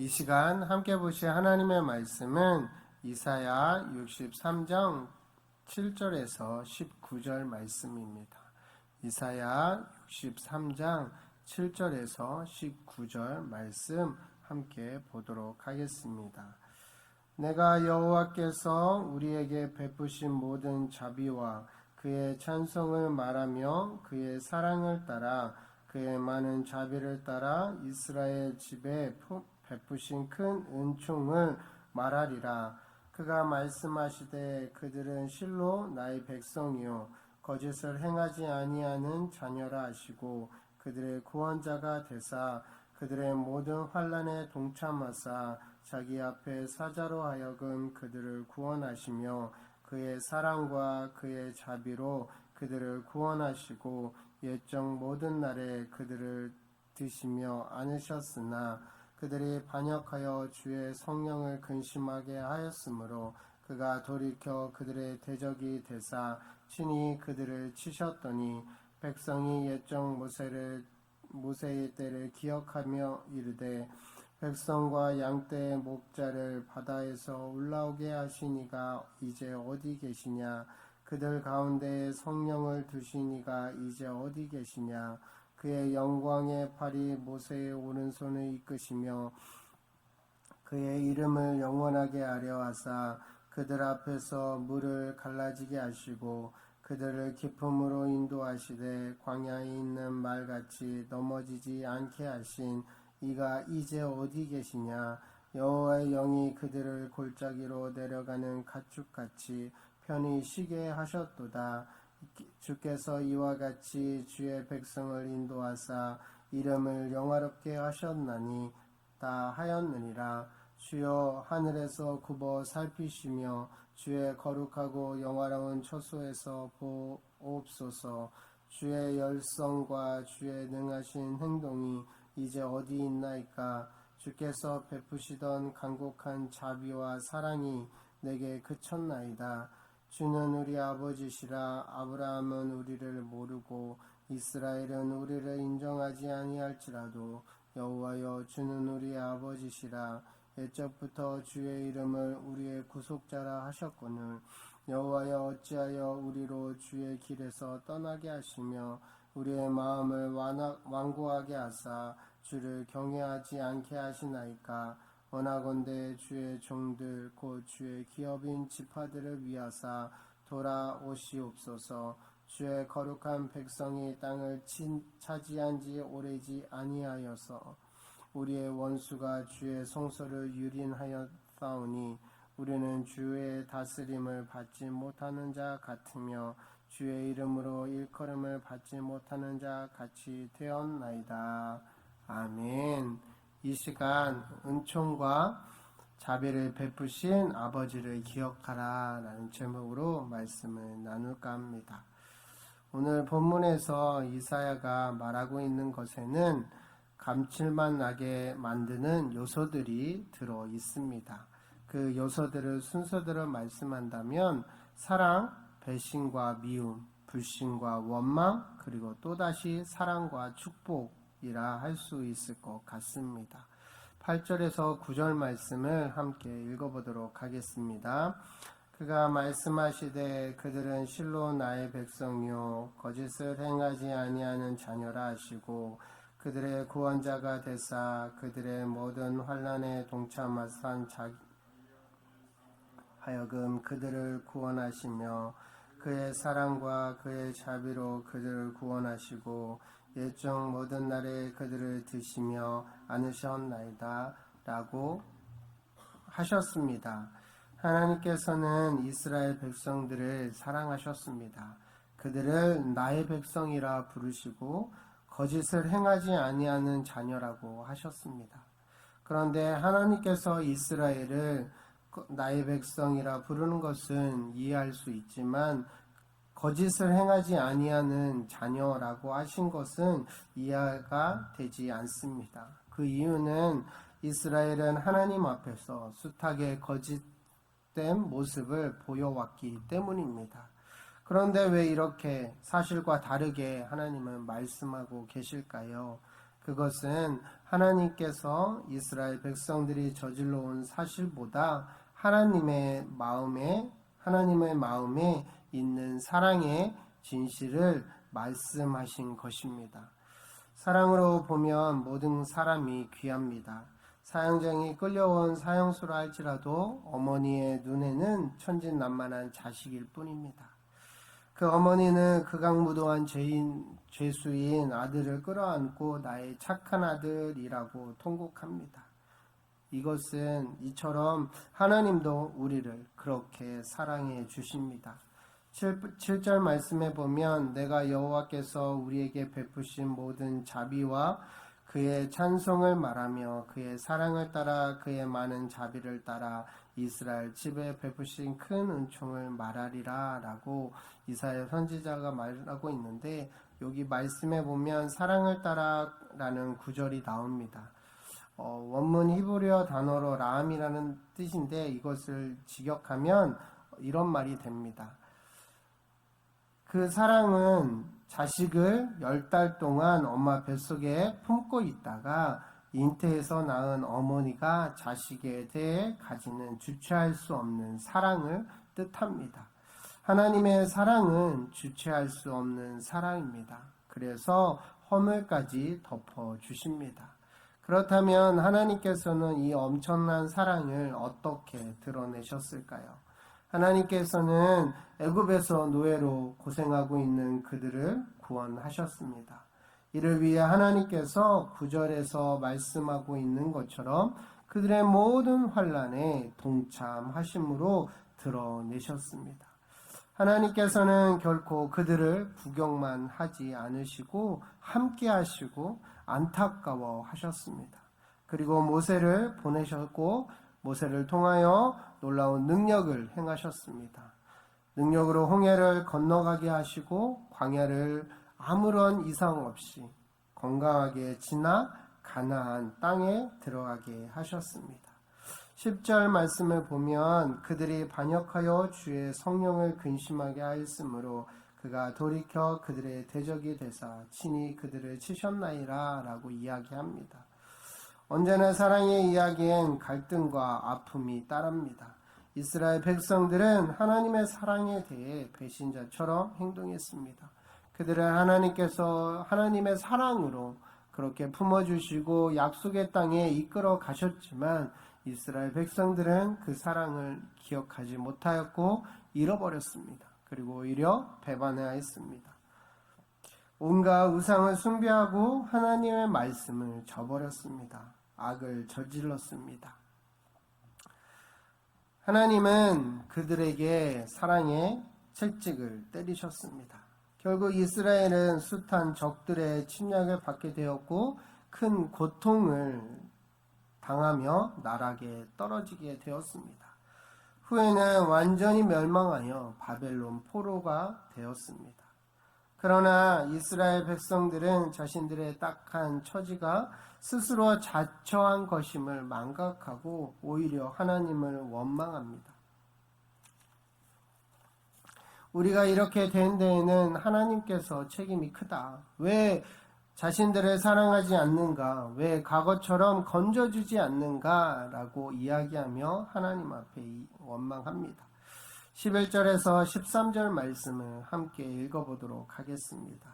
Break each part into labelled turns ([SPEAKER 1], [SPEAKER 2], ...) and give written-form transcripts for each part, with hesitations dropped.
[SPEAKER 1] 이 시간 함께 보실 하나님의 말씀은 이사야 63장 7절에서 19절 말씀입니다. 이사야 63장 7절에서 19절 말씀 함께 보도록 하겠습니다. 내가 여호와께서 우리에게 베푸신 모든 자비와 그의 찬송을 말하며 그의 사랑을 따라 그의 많은 자비를 따라 이스라엘 집에 베푸신 큰 은총을 말하리라. 그가 말씀하시되 그들은 실로 나의 백성이요 거짓을 행하지 아니하는 자녀라 하시고 그들의 구원자가 되사 그들의 모든 환난에 동참하사 자기 앞에 사자로 하여금 그들을 구원하시며 그의 사랑과 그의 자비로 그들을 구원하시고 옛적 모든 날에 그들을 드시며 안으셨으나 그들이 반역하여 주의 성령을 근심하게 하였으므로 그가 돌이켜 그들의 대적이 되사 친히 그들을 치셨더니 백성이 옛적 모세의 때를 기억하며 이르되 백성과 양떼의 목자를 바다에서 올라오게 하시니가 이제 어디 계시냐? 그들 가운데 성령을 두시니가 이제 어디 계시냐? 그의 영광의 팔이 모세의 오른손을 이끄시며 그의 이름을 영원하게 하려 하사 그들 앞에서 물을 갈라지게 하시고 그들을 기쁨으로 인도하시되 광야에 있는 말같이 넘어지지 않게 하신 이가 이제 어디 계시냐? 여호와의 영이 그들을 골짜기로 내려가는 가축같이 편히 쉬게 하셨도다. 주께서 이와 같이 주의 백성을 인도하사 이름을 영화롭게 하셨나니 다 하였느니라. 주여 하늘에서 굽어 살피시며 주의 거룩하고 영화로운 처소에서 보옵소서. 주의 열성과 주의 능하신 행동이 이제 어디 있나이까? 주께서 베푸시던 간곡한 자비와 사랑이 내게 그쳤나이다. 주는 우리 아버지시라. 아브라함은 우리를 모르고 이스라엘은 우리를 인정하지 아니할지라도 여호와여 주는 우리 아버지시라. 옛적부터 주의 이름을 우리의 구속자라 하셨거늘 여호와여 어찌하여 우리로 주의 길에서 떠나게 하시며 우리의 마음을 완고하게 하사 주를 경외하지 않게 하시나이까? 원하건대 주의 종들 곧 주의 기업인 지파들을 위하사 돌아오시옵소서. 주의 거룩한 백성이 땅을 차지한 지 오래지 아니하여서 우리의 원수가 주의 성소를 유린하였사오니 우리는 주의 다스림을 받지 못하는 자 같으며 주의 이름으로 일컬음을 받지 못하는 자 같이 되었나이다. 아멘. 이 시간 은총과 자비를 베푸신 아버지를 기억하라 라는 제목으로 말씀을 나눌까 합니다. 오늘 본문에서 이사야가 말하고 있는 것에는 감칠맛 나게 만드는 요소들이 들어 있습니다. 그 요소들을 순서대로 말씀한다면 사랑, 배신과 미움, 불신과 원망, 그리고 또다시 사랑과 축복이라 할 수 있을 것 같습니다. 8절에서 9절 말씀을 함께 읽어보도록 하겠습니다. 그가 말씀하시되 그들은 실로 나의 백성이요 거짓을 행하지 아니하는 자녀라 하시고 그들의 구원자가 되사 그들의 모든 환난에 동참하사 하여금 그들을 구원하시며 그의 사랑과 그의 자비로 그들을 구원하시고 옛적 모든 날에 그들을 드시며 안으셨나이다 라고 하셨습니다. 하나님께서는 이스라엘 백성들을 사랑하셨습니다. 그들을 나의 백성이라 부르시고 거짓을 행하지 아니하는 자녀라고 하셨습니다. 그런데 하나님께서 이스라엘을 나의 백성이라 부르는 것은 이해할 수 있지만 거짓을 행하지 아니하는 자녀라고 하신 것은 이해가 되지 않습니다. 그 이유는 이스라엘은 하나님 앞에서 숱하게 거짓된 모습을 보여왔기 때문입니다. 그런데 왜 이렇게 사실과 다르게 하나님은 말씀하고 계실까요? 그것은 하나님께서 이스라엘 백성들이 저질러 온 사실보다 하나님의 마음에 있는 사랑의 진실을 말씀하신 것입니다. 사랑으로 보면 모든 사람이 귀합니다. 사형장이 끌려온 사형수라 할지라도 어머니의 눈에는 천진난만한 자식일 뿐입니다. 그 어머니는 극악무도한 죄수인 아들을 끌어안고 나의 착한 아들이라고 통곡합니다. 이처럼 하나님도 우리를 그렇게 사랑해 주십니다. 7절 말씀에 보면 내가 여호와께서 우리에게 베푸신 모든 자비와 그의 찬송을 말하며 그의 사랑을 따라 그의 많은 자비를 따라 이스라엘 집에 베푸신 큰 은총을 말하리라 라고 이사야 선지자가 말하고 있는데, 여기 말씀에 보면 사랑을 따라 라는 구절이 나옵니다. 원문 히브리어 단어로 라함이라는 뜻인데 이것을 직역하면 이런 말이 됩니다. 그 사랑은 자식을 10달 동안 엄마 뱃속에 품고 있다가 잉태해서 낳은 어머니가 자식에 대해 가지는 주체할 수 없는 사랑을 뜻합니다. 하나님의 사랑은 주체할 수 없는 사랑입니다. 그래서 허물까지 덮어주십니다. 그렇다면 하나님께서는 이 엄청난 사랑을 어떻게 드러내셨을까요? 하나님께서는 애굽에서 노예로 고생하고 있는 그들을 구원하셨습니다. 이를 위해 하나님께서 9절에서 말씀하고 있는 것처럼 그들의 모든 환난에 동참하심으로 드러내셨습니다. 하나님께서는 결코 그들을 구경만 하지 않으시고 함께 하시고 안타까워 하셨습니다. 그리고 모세를 보내셨고 모세를 통하여 놀라운 능력을 행하셨습니다. 능력으로 홍해를 건너가게 하시고 광야를 아무런 이상 없이 건강하게 지나 가나안 땅에 들어가게 하셨습니다. 10절 말씀을 보면 그들이 반역하여 주의 성령을 근심하게 하였으므로 그가 돌이켜 그들의 대적이 되사 친히 그들을 치셨나이다 라고 이야기합니다. 언제나 사랑의 이야기엔 갈등과 아픔이 따릅니다. 이스라엘 백성들은 하나님의 사랑에 대해 배신자처럼 행동했습니다. 그들은 하나님께서 하나님의 사랑으로 그렇게 품어주시고 약속의 땅에 이끌어 가셨지만 이스라엘 백성들은 그 사랑을 기억하지 못하였고 잃어버렸습니다. 그리고 오히려 배반하였습니다. 온갖 우상을 숭배하고 하나님의 말씀을 저버렸습니다. 악을 저질렀습니다. 하나님은 그들에게 사랑의 채찍을 때리셨습니다. 결국 이스라엘은 숱한 적들의 침략을 받게 되었고 큰 고통을 당하며 나락에 떨어지게 되었습니다. 후에는 완전히 멸망하여 바벨론 포로가 되었습니다. 그러나 이스라엘 백성들은 자신들의 딱한 처지가 스스로 자처한 것임을 망각하고 오히려 하나님을 원망합니다. 우리가 이렇게 된 데에는 하나님께서 책임이 크다. 왜 자신들을 사랑하지 않는가? 왜 과거처럼 건져주지 않는가? 라고 이야기하며 하나님 앞에 원망합니다. 11절에서 13절 말씀을 함께 읽어보도록 하겠습니다.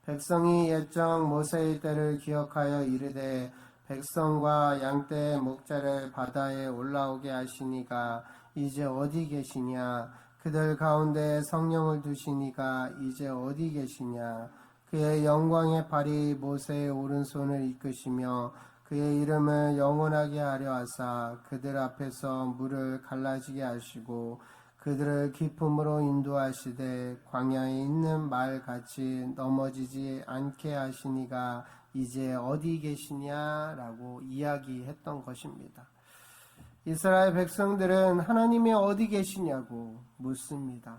[SPEAKER 1] 백성이 옛적 모세의 때를 기억하여 이르되 백성과 양떼의 목자를 바다에 올라오게 하시니가 이제 어디 계시냐? 그들 가운데 성령을 두시니가 이제 어디 계시냐? 그의 영광의 발이 모세의 오른손을 이끄시며 그의 이름을 영원하게 하려 하사 그들 앞에서 물을 갈라지게 하시고 그들을 기쁨으로 인도하시되 광야에 있는 말같이 넘어지지 않게 하시니가 이제 어디 계시냐라고 이야기했던 것입니다. 이스라엘 백성들은 하나님이 어디 계시냐고 묻습니다.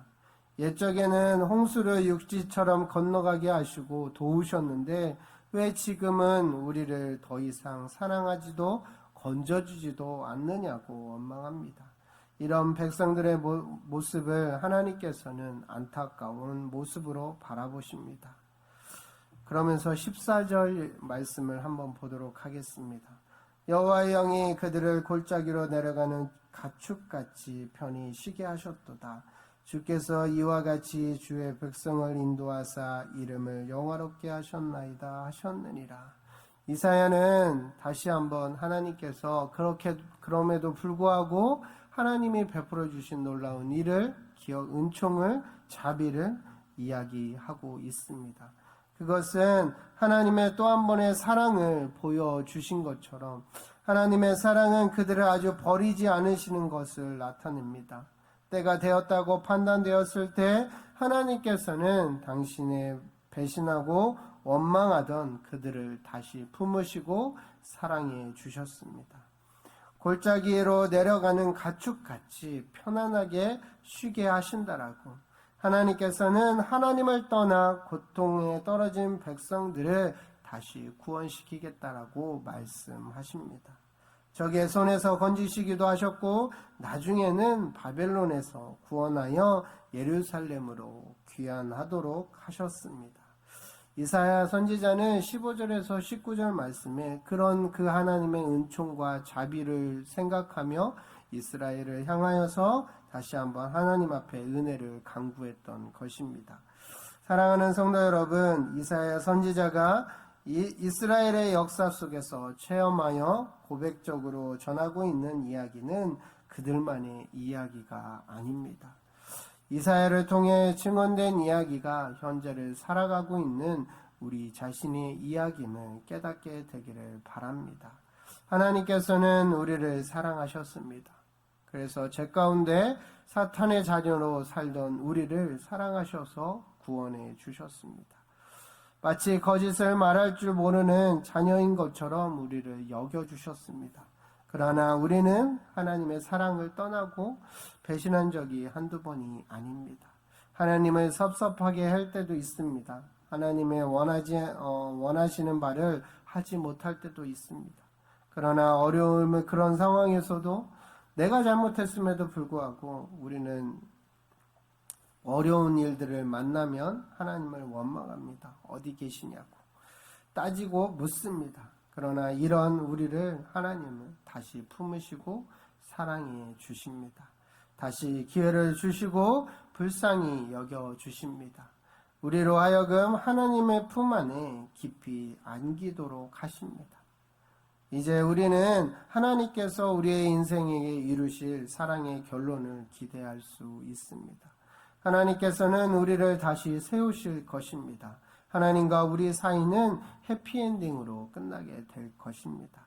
[SPEAKER 1] 옛적에는 홍수를 육지처럼 건너가게 하시고 도우셨는데 왜 지금은 우리를 더 이상 사랑하지도 건져주지도 않느냐고 원망합니다. 이런 백성들의 모습을 하나님께서는 안타까운 모습으로 바라보십니다. 그러면서 14절 말씀을 한번 보도록 하겠습니다. 여호와의 영이 그들을 골짜기로 내려가는 가축같이 편히 쉬게 하셨도다. 주께서 이와 같이 주의 백성을 인도하사 이름을 영화롭게 하셨나이다 하셨느니라. 이사야는 다시 한번 하나님께서 그럼에도 불구하고 하나님이 베풀어 주신 놀라운 일을, 은총을, 자비를 이야기하고 있습니다. 그것은 하나님의 또 한 번의 사랑을 보여주신 것처럼 하나님의 사랑은 그들을 아주 버리지 않으시는 것을 나타냅니다. 때가 되었다고 판단되었을 때 하나님께서는 당신의 배신하고 원망하던 그들을 다시 품으시고 사랑해 주셨습니다. 골짜기로 내려가는 가축같이 편안하게 쉬게 하신다라고 하나님께서는 하나님을 떠나 고통에 떨어진 백성들을 다시 구원시키겠다라고 말씀하십니다. 적의 손에서 건지시기도 하셨고 나중에는 바벨론에서 구원하여 예루살렘으로 귀환하도록 하셨습니다. 이사야 선지자는 15절에서 19절 말씀에 그런 그 하나님의 은총과 자비를 생각하며 이스라엘을 향하여서 다시 한번 하나님 앞에 은혜를 간구했던 것입니다. 사랑하는 성도 여러분, 이사야 선지자가 이스라엘의 역사 속에서 체험하여 고백적으로 전하고 있는 이야기는 그들만의 이야기가 아닙니다. 이사야를 통해 증언된 이야기가 현재를 살아가고 있는 우리 자신의 이야기를 깨닫게 되기를 바랍니다. 하나님께서는 우리를 사랑하셨습니다. 그래서 죄 가운데 사탄의 자녀로 살던 우리를 사랑하셔서 구원해 주셨습니다. 마치 거짓을 말할 줄 모르는 자녀인 것처럼 우리를 여겨주셨습니다. 그러나 우리는 하나님의 사랑을 떠나고 배신한 적이 한두 번이 아닙니다. 하나님을 섭섭하게 할 때도 있습니다. 하나님의 원하시는 바를 하지 못할 때도 있습니다. 그러나 어려움의 그런 상황에서도 내가 잘못했음에도 불구하고 우리는 어려운 일들을 만나면 하나님을 원망합니다. 어디 계시냐고 따지고 묻습니다. 그러나 이런 우리를 하나님은 다시 품으시고 사랑해 주십니다. 다시 기회를 주시고 불쌍히 여겨 주십니다. 우리로 하여금 하나님의 품 안에 깊이 안기도록 하십니다. 이제 우리는 하나님께서 우리의 인생에게 이루실 사랑의 결론을 기대할 수 있습니다. 하나님께서는 우리를 다시 세우실 것입니다. 하나님과 우리 사이는 해피엔딩으로 끝나게 될 것입니다.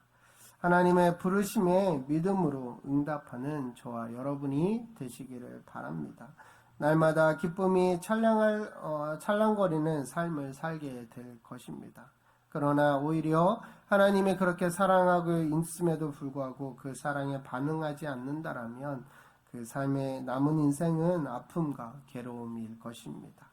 [SPEAKER 1] 하나님의 부르심에 믿음으로 응답하는 저와 여러분이 되시기를 바랍니다. 날마다 기쁨이 찰랑거리는 삶을 살게 될 것입니다. 그러나 오히려 하나님이 그렇게 사랑하고 있음에도 불구하고 그 사랑에 반응하지 않는다라면 그 삶의 남은 인생은 아픔과 괴로움일 것입니다.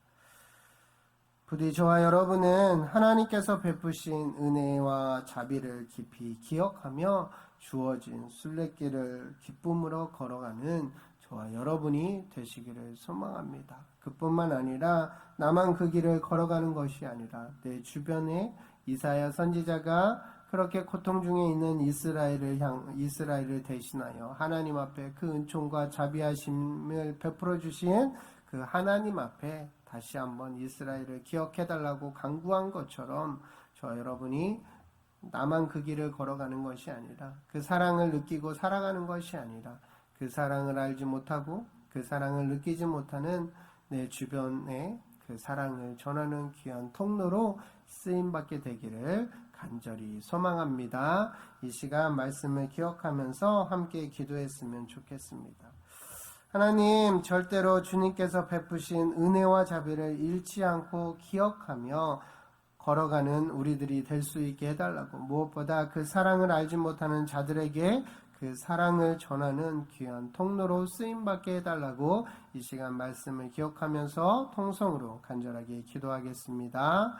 [SPEAKER 1] 부디 저와 여러분은 하나님께서 베푸신 은혜와 자비를 깊이 기억하며 주어진 순례길을 기쁨으로 걸어가는 저와 여러분이 되시기를 소망합니다. 그뿐만 아니라 나만 그 길을 걸어가는 것이 아니라 내 주변에 이사야 선지자가 그렇게 고통 중에 있는 이스라엘을 대신하여 하나님 앞에 그 은총과 자비하심을 베풀어 주신 그 하나님 앞에 다시 한번 이스라엘을 기억해달라고 간구한 것처럼 저 여러분이 나만 그 길을 걸어가는 것이 아니라 그 사랑을 느끼고 살아가는 것이 아니라 그 사랑을 알지 못하고 그 사랑을 느끼지 못하는 내 주변에 그 사랑을 전하는 귀한 통로로 쓰임받게 되기를 간절히 소망합니다. 이 시간 말씀을 기억하면서 함께 기도했으면 좋겠습니다. 하나님, 절대로 주님께서 베푸신 은혜와 자비를 잃지 않고 기억하며 걸어가는 우리들이 될 수 있게 해달라고, 무엇보다 그 사랑을 알지 못하는 자들에게 그 사랑을 전하는 귀한 통로로 쓰임받게 해달라고 이 시간 말씀을 기억하면서 통성으로 간절하게 기도하겠습니다.